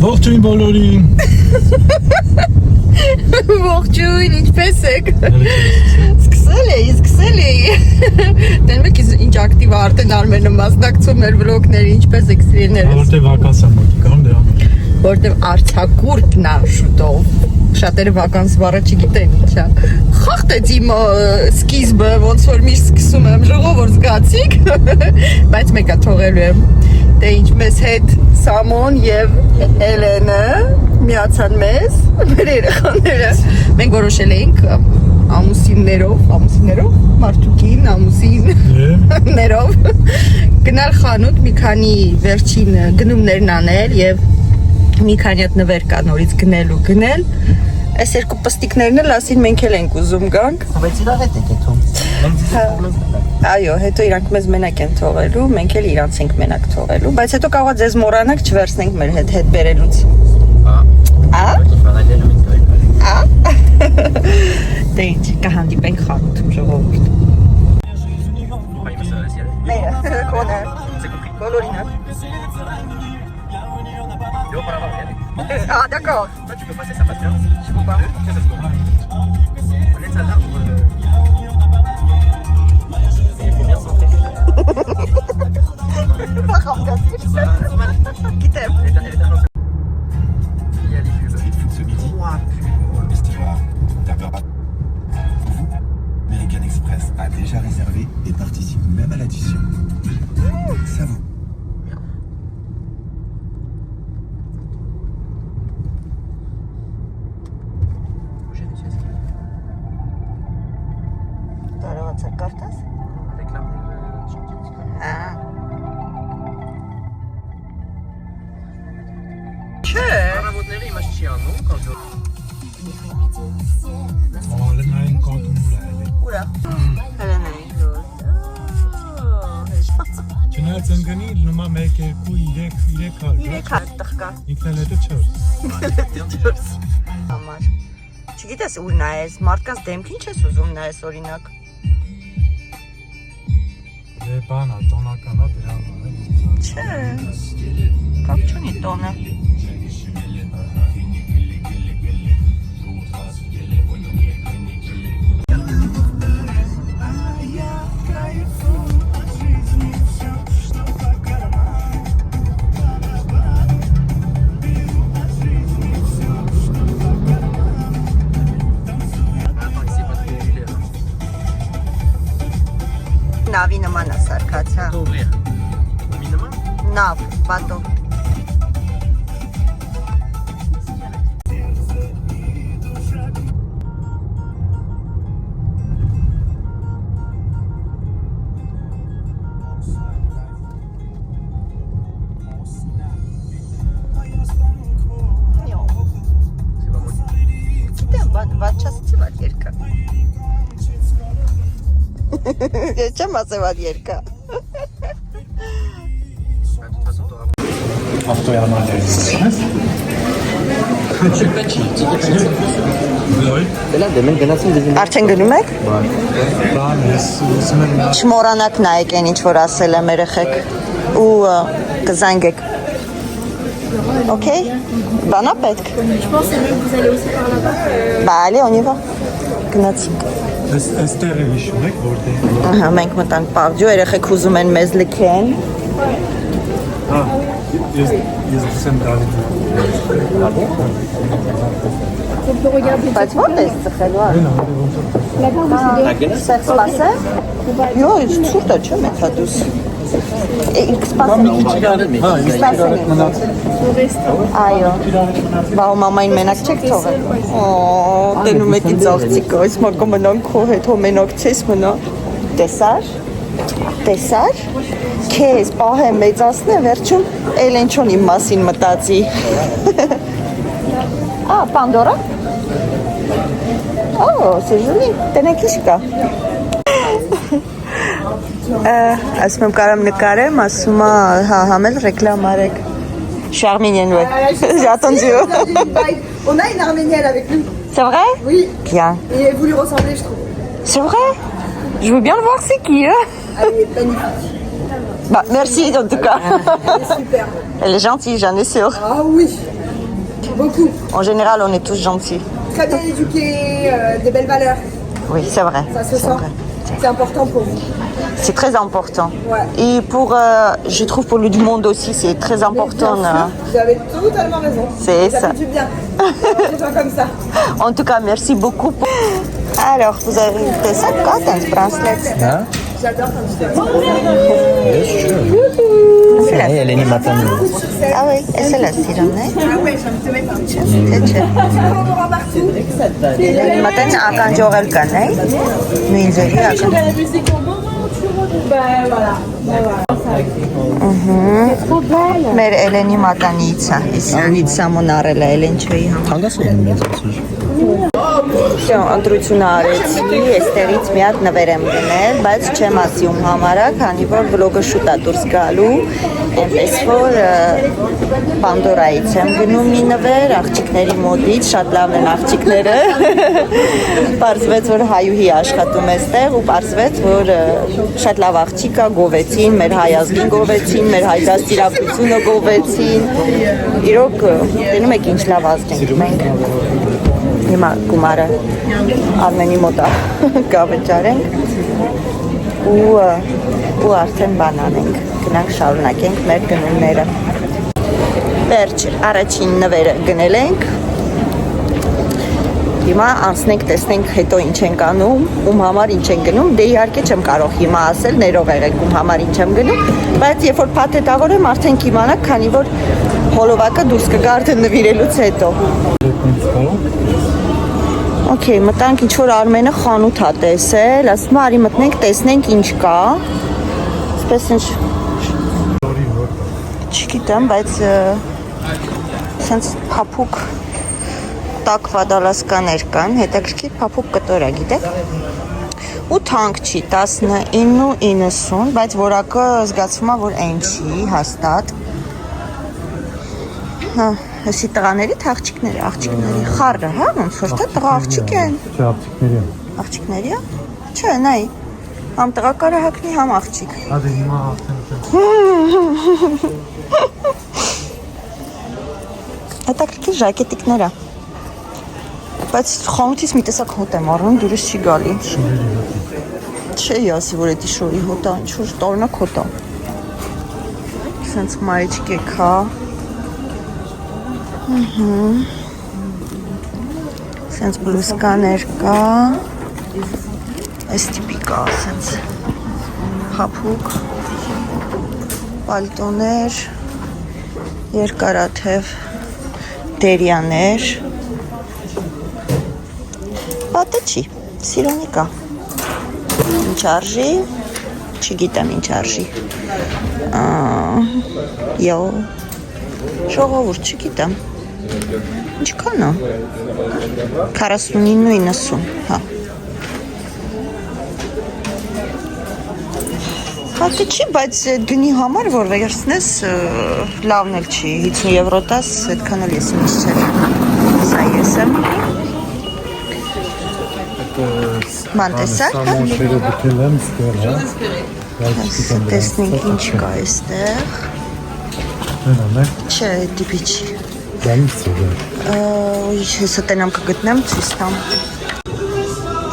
Ողջույն բոլորին։ Ողջույն, ինչպես եք։ Սկսել էի։ Տենում եք ինչ ակտիվ արդեն Արմենը մասնակցում էր վլոգների, ինչպես եք սիրելիներս։ Որտե վականսա մոտիկա դե։ Որտեվ արձակուրդն է շուտով։ Շատերը վականս բառը չգիտեն ինչա։ Խախտեց իմ սկիզբը, ոնց որ միշտ սկսում եմ ժողովուրդ զգացիք, բայց մեկը թողելու եմ։ Դե ինչ մեզ հետ Սամոն եւ Էլենը միացան մեզ, մեր երեխաները։ Մենք որոշել էինք ամուսիններով, մարդուկին, ամուսիններով գնալ խանութ, մի քանի վերջին գնումներն անել եւ մի քանի հատ նվեր կա նորից գնել։ Այս երկու պստիկներն էլ ասին մենք էլ ենք ուզում գանք։ Բայց իրար հետ եք եթում։ Այո, հետո իրանք մեզ մենակ են թողելու, մենք էլ իրանց ենք մենակ թողելու, բայց հետո կարող է ձեզ մոռանանք, չվերցնենք մեր հետ բերելուց։ Դե ինչ, կհանդիպենք խանութում ժողովուրդ։ Կոնը, բոլորինը։ Ah, d'accord. Toi, tu peux passer, ça passe bien. Je peux pas. Tiens, ça se comprend. On laisse ça là pour... Il faut bien se centrer. Qui t'aime? Elle est tellement... Il y a les pubs. Ce midi, 3 pubs pour le festival. D'accord. Pour vous, American Express a déjà réservé et participe même à l'addition. Ça vaut. Avec l'armure chantier. Ah. Առավոտները իմ չիանում, quand je... Ալենային կատումուր է։ Ուրա։ Հելենայի ժոտ։ Չնայած ընկնի նոմա 1, 2, 3 հար։ 3 հատ տղկա։ Ինքն էլ հետո 4։ Համար։ Չգիտես ուր նայես, մարդկանց դեմքին չես ուզում նայես օրինակ։ Դե բանա, տոնական է դրան։ Չէ։ Կապ չունի տոնը։ Նավի նման է սարքած, հա։ Ouvrir. Minimum. Նավ, պատով։ Գիտեմ, վատ չասեցի վատ երկա։ Ես չեմ ասել վատ երկա։ De toute façon, t'auras... Ավտոյամաներից։ Դելա դեմեն գնացին դեզին։ Արդեն գնում եք։ Բան ես ուզում եմ Չմոռանաք նայեք այն ինչ որ ասել եմ երեխեք ու կզանգեք։ Okay? Բանա պետք։ Je pense que vous allez aussi par là-bas. Բա allez, on y va։ Գնացինք։ Այստեղ է հիշում եք որտե։ Ահա, մենք մտանք Պավջո, երեխեք ուզում են մեզ լքեն։ Ես դուսեմ Դավիթ։ On peut regarder. Բայց ո՞րտ ես ծխելու։ Là-bas, on va Սա սպասե։ Յո, ցուրտ է, չէ՞ մեթա դուս։ Սպասե։ au restaurant. Այո։ Բա ու մամային մենակ չեք թողել։ Օ, տենում եք ինձ աղջիկը, այս մակը մնանք քո հետ, հո մենակ չես մնա։ Տեսար։ Քեզ պահեմ մեծացնե, վերջում Էլեն չոն իմ մասին մտածի։ Պանդորա։ C'est joli, tenեք ինչ կա։ Ասում եմ կարամ նկարեմ, ասում է համել ռեկլամ արեք։ Charminienne, ouais. J'ai attendu. On a une arménienne avec nous. C'est vrai? Oui. Bien. Et vous lui ressemblez, je trouve. C'est vrai? Je veux bien le voir, c'est qui, hein? Elle est magnifique. Bah, merci en tout cas. Elle est superbe. Elle est gentille, j'en ai sûr. Ah oui. Beaucoup. En général, on est tous gentils. Très bien éduqués, des belles valeurs. Oui, c'est vrai. Ça se c'est sent. vrai. C'est important pour vous. C'est très important. Ouais. Et pour, je trouve pour le du monde aussi, c'est très important. Bien sûr, vous avez totalement raison. C'est ça. ça. fait du bien. Des gens comme ça. En tout cas, merci beaucoup. Alors, vous avez fait ça quand un bracelet? J'adore quand tu fais ça. Hey, Eleni Matani. Ah oui, et c'est la sirène. Ah ouais, j'aime te mettre un petit peu. C'est On va partout. Մտեն ականջողել կան, է։ Նույն ձևի ական։ Մեր Էլենի մատանից է, իսրանից սամոնարել է Էլենչոյի համար։ Հանգասը են մեծացուր։ Շո, ընտրությունը արեցի, էստերից մի հատ նվեր եմ գնել, բայց չեմ ասի ում համարա, քանի որ վլոգը շուտ է դուրս գալու, այնպես որ Պանդորայից եմ գնում մի նվեր, աղջիկների մոտից, շատ լավն են աղջիկները, պարզվեց, որ հայուհի աշխատում է ստեղ ու պարզվեց, որ շատ լավ աղջիկ է, գովեցին, մեր հայ ազգին գովեցին, մեր հայ դաստիարակությունը գովեցին, իրոք դնում եք ինչ լավ ազգ ենք մենք։ Հիմա գումարը Արմենի մոտ կավճարենք ու արդեն բան անենք, գնանք շարունակենք մեր գնումները։ Վերջ առաջին նվերը գնել ենք, հիմա անցնենք տեսնենք հետո ինչ ենք անում, ում համար ինչ ենք գնում, դե իհարկե չեմ կարող հիմա ասել, ներող եղեք ում համար ինչ եմ գնում, բայց երբ որ փաթեթավորեմ արդեն կիմանաք, քանի որ հոլովակը դուրս կգա արդեն նվիրելուց հետո։ Okay, մտանք ինչ որ Արմենը խանութ է տեսել, ասում արի մտնենք, տեսնենք ինչ կա։ Սպես ինչ չգիտեմ, բայց սենց փափուկ տակ վադալասկաներ կան, հետաքրքիր փափուկ կտոր է, գիտեք։ Ու թանկ չի, 19.90, բայց որակը զգացվում է, որ այն չի, հաստատ։ Հա, հեսի տղաների թե աղջիկների խառը, հա, ոնց որ թե տղա աղջիկ են։ Չէ, աղջիկների։ Աղջիկների է։ Չէ, նայ։ Համ տղակարը հագնի, համ աղջիկ։ Հա դե հիմա արդեն Հետաքրքիր ժակետիկներ է։ Բայց խանութից մի տեսակ հոտ եմ առնում, դուրս չի գալի։ Չէ, ասի, որ էդի շորի հոտ է, ինչ-որ տարնակ հոտ է։ Սենց մայիչկեք, հա։ Սենց բլուսկաներ կա, այս տիպի կա, սենց հապուկ, պալտոներ, երկարաթև դերյաներ, պատը չի, սիրոնի կա, ինչ արժի, չգիտեմ ինչ արժի, յո, ժողովուրդ չգիտեմ, ինչքան է, 49.90, հա, հատը չի, բայց գնի համար, որ վերցնես, լավն էլ չի, 50 եվրո տաս, այդքան էլ ես ինչ չեր, սա ես եմ, ման տեսար, հա, շերը դուքել եմ ստեղ, հա։ տեսնենք ինչ կա այստեղ, Մենան է։ չէ, դիպի չի, Դալիս է։ հեսը տենամ կգտնեմ, ցույց տամ,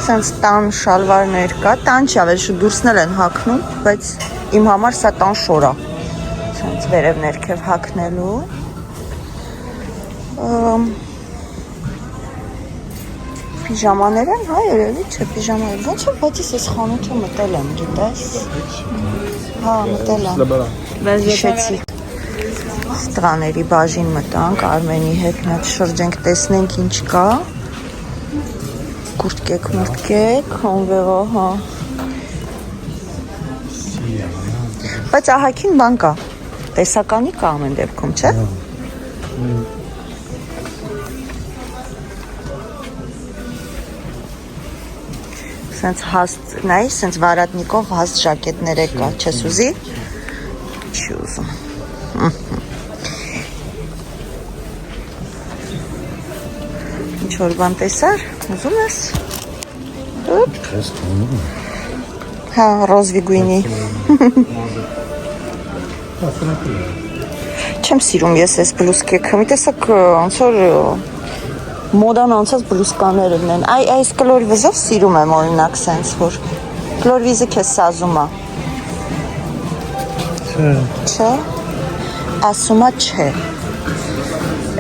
սենց տան շալվարներ կա, տան չի ավել շուտ դուրսնել են հագնում, բայց իմ համար սա տան շոր է, սենց վերև ներքև հագնելու, պիժամաներ են, հա, երևի չէ, պիժամաներ, ոչ է, բայց ես խանութը մտել եմ, գիտես, հա, մտել եմ, հիշեցի, տղաների բաժին մտանք, Արմենի հետ մի հատ շրջենք, տեսնենք ինչ կա, կուրտկեք, հոնվեղա, հա, բայց ահակին բան կա, տեսականի կա ամեն դեպքում, չէ? Սենց հաստ, նայ, սենց վարատնիկով հաստ ժակետներ կա, չես ուզի? Չի ուզում։ Ինչ որ բան տեսար, ուզում ես? Հա, ռոզվի գույնի։ Չեմ սիրում ես այս բլուսկեքը։ Մի տեսակ ոնց որ մոդան անցած բլուսկաներն են։ Այս կլոր վիզով սիրում եմ օրինակ sense որ կլոր վիզը քեզ սազում է։ Չէ։ Ասում է չէ։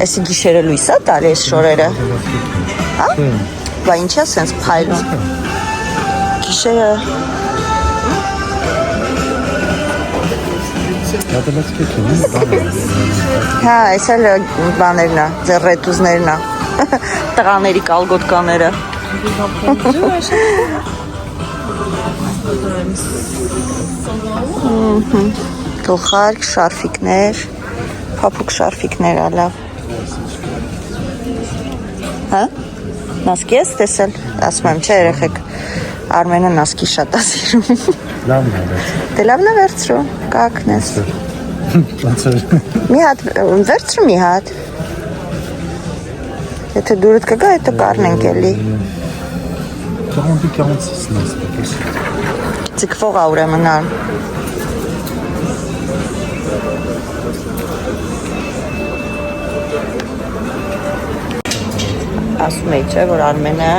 Էսի գիշերը լույս է տալի այս շորերը։ Հա։ Բա ինչա sense փայլում։ Գիշերը Հա, այս էլ բաներն է, ձեռետուզներն է, տղաների կալգոտկաները։ Գլխարկ, շարֆիկներ, փափուկ շարֆիկներ ալավ։ Հա, նասկի ես տեսել, ասում եմ չէ երեխեք, Արմենը նասկի շատ է սիրում։ Լավն է։ Դե լավն է վերցրու, կակնես։ Մի հատ, վերցրու մի հատ։ Եթե դուրդ կգա, հետո կառնենք էլի։ 40-46 նոց։ Ձգվող ա ուրեմն ան։ Ասում էի չէ, որ Արմենը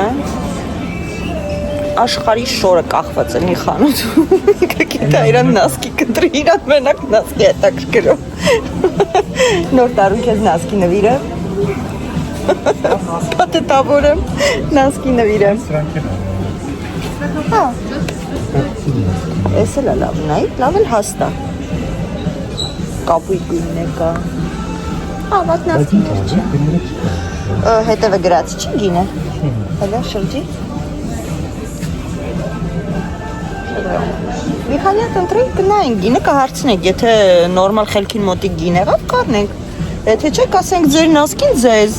աշխարհի շորը կախված է մի խանութում։ Գիտա իրան նասկի կտրի, իրան մենակ նասկի հետաքրքրում։ Նոր տարում քեզ նասկի նվիրը։ Պատետավոր եմ, նասկի նվիրեմ։ Հա։ Էս էլ է լավ, նայ, լավ էլ հաստ է։ Կապույտ գույնն է կա։ Հա, ված նասկիներ չէ։ Հետևը գրացի չի գինը։ Հələ շրջի։ Մի քանի հատ ընտրենք գնայինք, գինը կհարցնենք, եթե նորմալ խելքին մոտիկ գին եղավ, կառնենք։ Եթե չէ, կասենք ձեր նասկին ձեզ։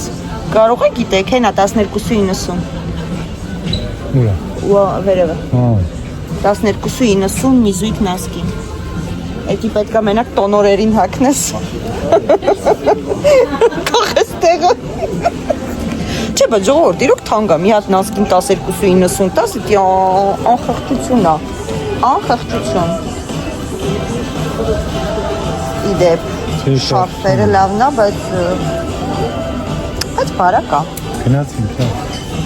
Կարող եք գիտեք, հենա 12.90։ Ուրա։ Ու վերևը։ Հա։ 12.90 նիզույթ նասկին։ Էդի պետք է մենակ տոնորերին հագնես։ Կախես տեղը։ Չէ, բայց ժողովուրդ, իրոք թանկ է, մի հատ նասկին 12.90 տաս, դի անխղճություն է։ Անխղճություն։ Իդեպ, շարֆերը լավն է, բայց բարակ է։ Գնացինք, հա։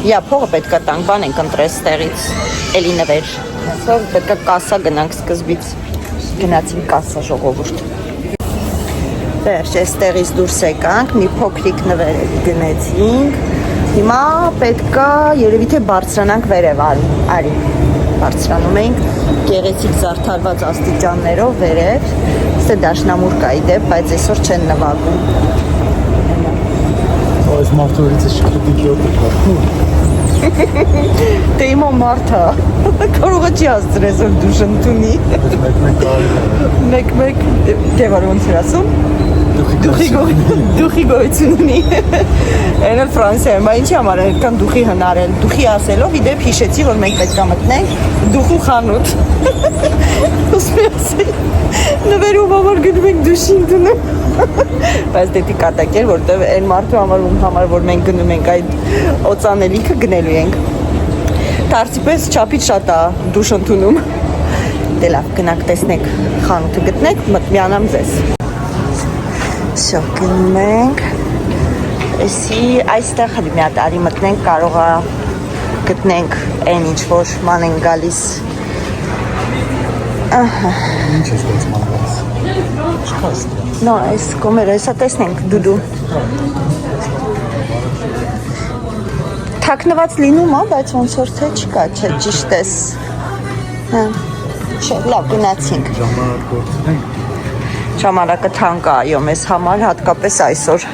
Իա, փողը պետք է տանք, բան ենք ընտրես տեղից, էլի նվեր։ Այսօր պետք է կասա գնանք սկզբից, գնացինք կասա ժողովուրդ։ Վերջ, այս տեղից դուրս եկանք, մի փոքրիկ նվեր գնեցինք, հիմա պետք է երևի թե բարձրանանք վերև, արի, բարձրանում էինք, գեղեցիկ զարդարված աստիճաններով վերև, ստե դաշնամուր կա իդեպ, բայց այսօր չեն նվագում։ Այս մարդորից է շկրտիկ յոտը կարգում։ Դե իմո մարդա, կարող է չի աստրես, որ դուշ ընդունի։ Մեկ, դե որ ոնց էր ասում։ Դուխի գոյություն ունի։ Են էլ Ֆրանսիայում, ինչի համար է այդքան դուխի հնարել։ Դուխի ասելով իդեպ հիշեցի, որ մենք պետք է մտնենք դուխու խանութ։ Ոսմի ասել, նվերում համար գնում ենք դուշին դնում։ Բայց դեպի կատակ էր, որտեղ այն մարդու համար, որ մենք գնում ենք այդ օծանելիքը գնելու ենք։ Դարձի պես չափից շատ է դուշ ընդունում։ Դե լավ, գնանք տեսնենք խանութը գտնենք, միանամ ձեզ։ Всё, գնում ենք։ Էսի այստեղ հələ մի հատ արի մտնենք, կարող է գտնենք այն ինչ որ ման են գալիս։ Ահա։ Ինչ ես դες մանված։ Չկաստ։ No, այս կոմերը, հեսա տեսնենք դուդու։ Թաքնված լինում է, բայց ոնց որ թե չկա, չէ, ճիշտ ես։ Հա։ Չէ, լավ, գնացինք։ Ժամանակ գործենք։ Ժամանակը թանկ է, այո, մեզ համար հատկապես այսօր։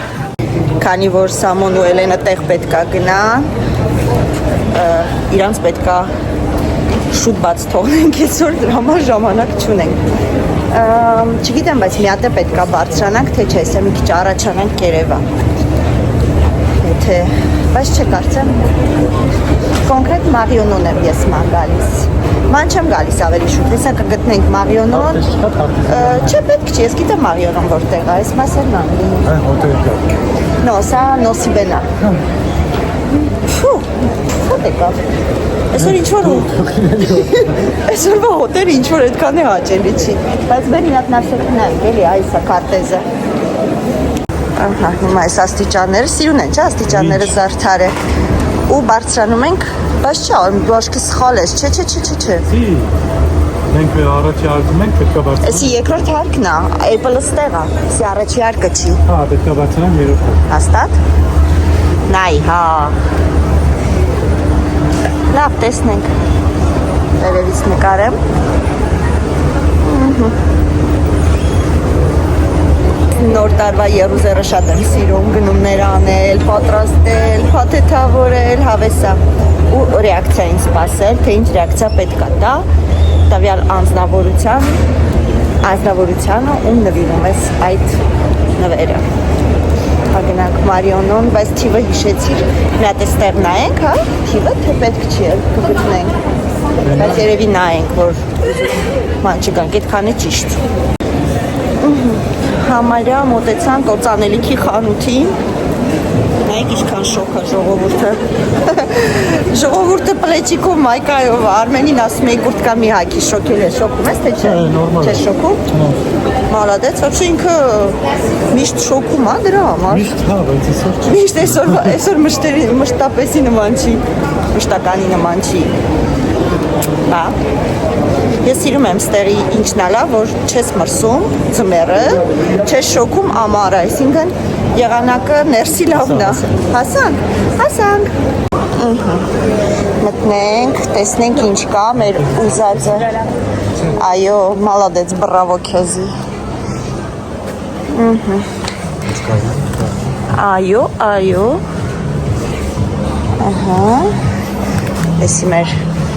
Քանի որ Սամոն ու Էլենը տեղ պետք է գնան, իրանց պետք է շուտ բաց թողնենք, այսօր դրա համար ժամանակ չունենք։ Չգիտեմ, բայց մի հատ է պետք է բարձրանանք, թե չէ, ասեմ մի քիչ առաջանանք Երևա։ Եթե, բայց չկարծեմ, կոնկրետ Մարիոնոն եմ ես ման գալիս։ Ման չեմ գալիս ավելի շուտ, հեսա կգտնենք Մարիոնոն։ Չէ, պետք չի, ես գիտեմ Մարիոնոն որտեղ է, այս մասերն ան։ Այն հոտել կա։ No, սա Նոսիբենա։ Ֆու, հոտ եկա։ Այսօր ինչ-որ այսօրվա հոտերը ինչ-որ այդքան է հաճելի չի։ Բայց մեր մի հատ նասեքնայինք, էլի, այս է կարտեզը։ Ահա, հիմա այս աստիճանները սիրուն են, չէ՞, աստիճանները զարդար է։ Ու բարձրանում ենք, բայց չէ, դու աշկի սխալ ես, չէ։ Մենք առաջի արկում ենք, պետք է բարձրանանք։ Էսի երկրորդ հարկն է, Apple-ը ստեղ է, էսի առաջի հարկը չի։ Հա, պետք է բարձրանանք երրորդը։ Հաստատ։ Նայ, հա։ Լավ, տեսնենք։ Վերևից նկարեմ։ Նոր տարվա երուզերը շատ եմ սիրում, գնումներ անել, պատրաստել, փաթեթավորել, հավեսա ու ռեակցիային սպասել, թե ինչ ռեակցիա պետք է տա տվյալ անձնավորությանը ու նվիրում ես այդ նվերը։ Հագնանք Մարիոնոն, բայց թիվը հիշեցիր, մի հատ էստեղ նայենք, հա, թիվը թե պետք չի էլ կգտնենք, բայց երևի նայենք, որ ման չգանք, այդքանը ճիշտ։ Համարյա մոտեցանք օծանելիքի խանութին, նայեք ինչքան շոք է ժողովուրդը, ժողովուրդը պլեչիկով մայկայով, Արմենին ասում է կուրտկա մի հակի, շոքել է, շոքում ես թե չէ, չէ շոքում, մալադեց, ոչ ինքը միշտ շոքում է դրա համար, միշտ այսօր մշտապեսի նման չի, մշտականի նման չի, հա, ես սիրում եմ ստեղի ինչն ալա, որ չես մրսում ձմերը, չես շոքում ամառը, այսինքն եղանակը ներսի լավն է, հասանք, մտնենք, տեսնենք ինչ կա մեր ուզածը, այո, մալադեց, բրավո քեզի, այո, էսի մեր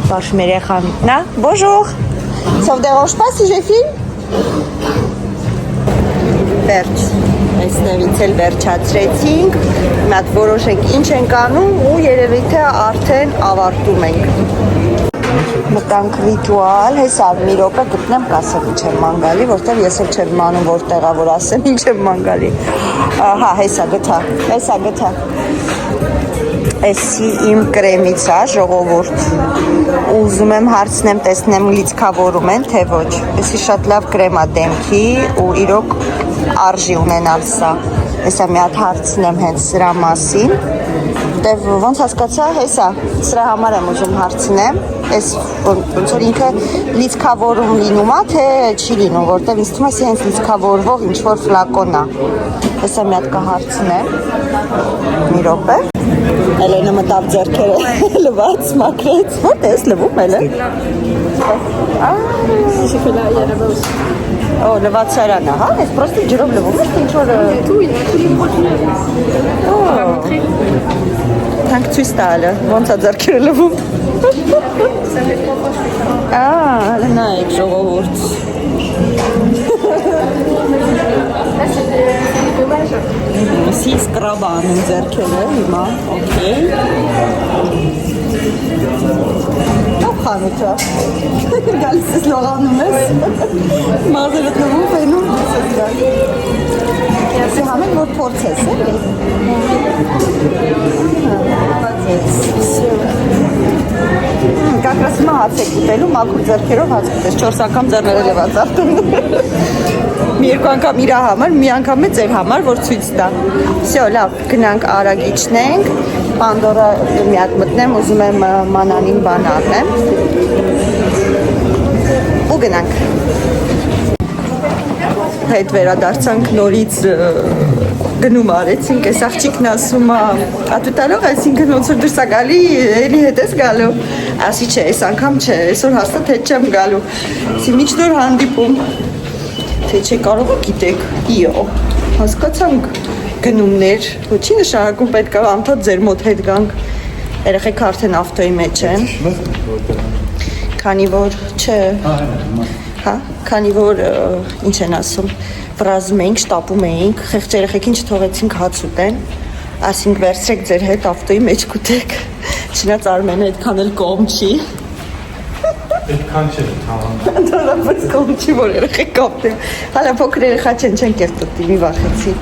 Վարշ մեր երեխան, նա, bonjour, ça vous dérange pas si je filme? Վերջ, այստեղից էլ վերջացրեցինք, մատ որոշենք ինչ ենք անում ու երևի թե արդեն ավարտում ենք։ Մտանք ռիտուալ, հեսա մի րոպե գտնեմ կասեմ ինչ եմ ման գալի, որտեղ ես էլ չեմ մանում որտեղա որ ասեմ ինչ եմ ման գալի։ Հա, հեսա գտա։ Էսի իմ կրեմից է ժողովուրդ, ուզում եմ հարցնեմ, տեսնեմ լիցքավորում են, թե ոչ, էսի շատ լավ կրեմ է դեմքի ու իրոք արժի ունենալ սա, էսա մի հատ հարցնեմ հենց սրա մասին, դև ոնց հասկացա, հեսա, սրա համար եմ ուզում հարցնեմ, ես ոնց որ ինքը լիցքավորում լինում է, թե չի լինում, որտև ինձ թվում է սի հենց լիցքավորվող ինչ-որ ֆլակոն է, հեսա մի հատ կհարցնեմ, մի րոպե, Էլենը մտավ ձեռքերը լվաց, մաքրեց, որտե ես լվում էլ է։ J'ai fait là, il y a là-bas aussi. Օ, լվացարանը, հա, ես պրոստի ջրով լվում ես, ինչ-որ… Tout, il y a tous les produits. On va montrer. Թանք ցույց տալը, ոնց է ձեռքերը լվում։ Ça fait 3 fois que je fais ça. Նայեք ժողովուրդ։ Là, c'est des gommages. Սի սկրաբան եմ ձեռքերը, հիմա, օքեյ։ Ով խանութը։ Գալիս ես լողանում ես։ Մազերդ լվում վենում ես գալի։ Ես համեն որ փորձես, էլի։ Կակրաս հիմա հաց եք ուտելու, մաքուր ձեռքերով հաց ուտես, 4 անգամ ձեռները լված արդեն։ Մի երկու անգամ իրա համար, մի անգամ է ձեր համար, որ ցույց տա։ Всё, լավ, գնանք արագ իջնենք։ Պանդորա մի հատ մտնեմ, ուզում եմ մանանին բան առնեմ։ Ու գնանք։ Հետ վերադարձանք նորից գնում արեցինք, այս աղջիկն ասում է դու տալով, այսինքն ոնց որ դուրս է գալի, էլի հետ ես գալու։ Ասի չէ, այս անգամ չէ, այսօր հաստատ հետ չեմ գալու։ Ասի միջնոր հանդիպում։ Թե չէ կարող եք գիտեք, իո, հասկացանք գնումներ, ոչի նշանակում պետք է անդադ ձեր մոտ հետ գանք, երեխեք արդեն ավտոյի մեջ են, քանի որ չէ, հա, քանի որ ինչ են ասում, վրազում էինք, շտապում էինք, խեղճ երեխեքին չթողեցինք հաց ուտեն, ասինք վերցրեք ձեր հետ ավտոյի մեջ կուտեք, չնայած Արմենը այդքան էլ կողմ չի, Այդքան չէ թաղան։ Դարապես կողմ չի, որ երեխեք կապտեմ, հալա փոքր երեխա չեն կերտոտի, մի վախեցի։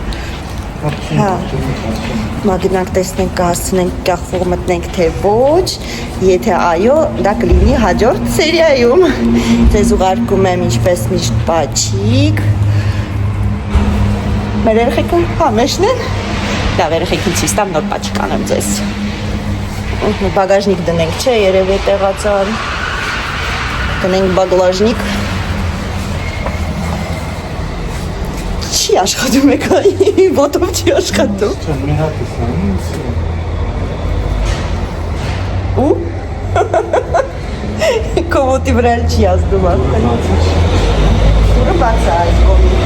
Հա, մագնանք տեսնենք կհասցնենք կախվող մտնենք թե ոչ, եթե այո, դա կլինի հաջորդ սերիայում, ձեզ ուղարկում եմ ինչպես միշտ պաչիկ, Մեր երեխեքը համեշն են։ Լավ, երեխեքին ցույց տամ նոր պաչ կանեմ ձեզ։ Բագաժնիկ դնենք, չէ, երևի տեղացան։ Դնենք բագլաժնիկ։ Չի աշխատում եք այ, ոտով չի աշխատում։ Ու? Կովոտի վրա չի ազդում արդեն։ Ուրը բաց է այս կողմի։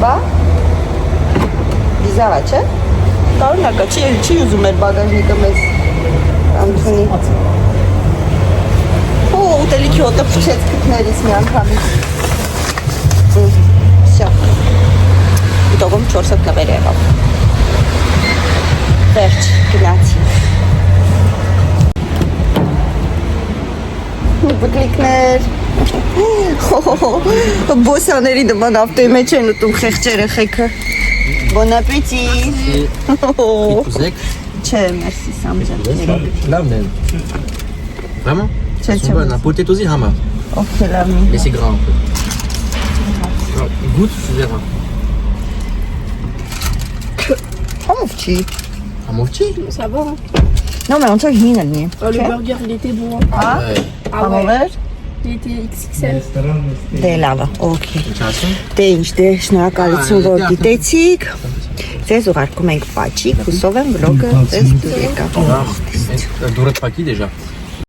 Բա? Բիզարա, չէ? Տարունակա, չի ուզում էր բագաժնիկը մեզ ամթունի։ Ու ուտելիքի հոտը փչեց կտներից մի անգամից։ Всё։ Իտողում 4 հոգնվեր եղավ։ Վերջ, գնացի։ Բուկլիկներ։ Բոսաների նման ավտոյի մեջ են ուտում խեղճ երեխեքը։ Bon appétit։ Եք։ Չէ, մերսի Սամջան։ Լավն են։ Vraiment? Չէ, Ils sont bonnes, hein. Peut-être aussi hammer. Okay, լավնի։ Mais c'est gras un peu. Alors, goûte, tu verras. Համով չի։ Համով չի։ Ça va. Non, mais ոնց որ հին լինի։ Le burger, il était bon. Hein. Ouais. Համով էր։ Il était XXL. Դե լավ է, okay։ Ինչասում։ Դե ինչ, դե շնորհակալություն, որ գիտեցիք։ Ձեզ ուղարկում ենք պաչիկ, հուսով եմ վլոգը ձեզ դուր եկավ։ Դուրդ պակի դեժա։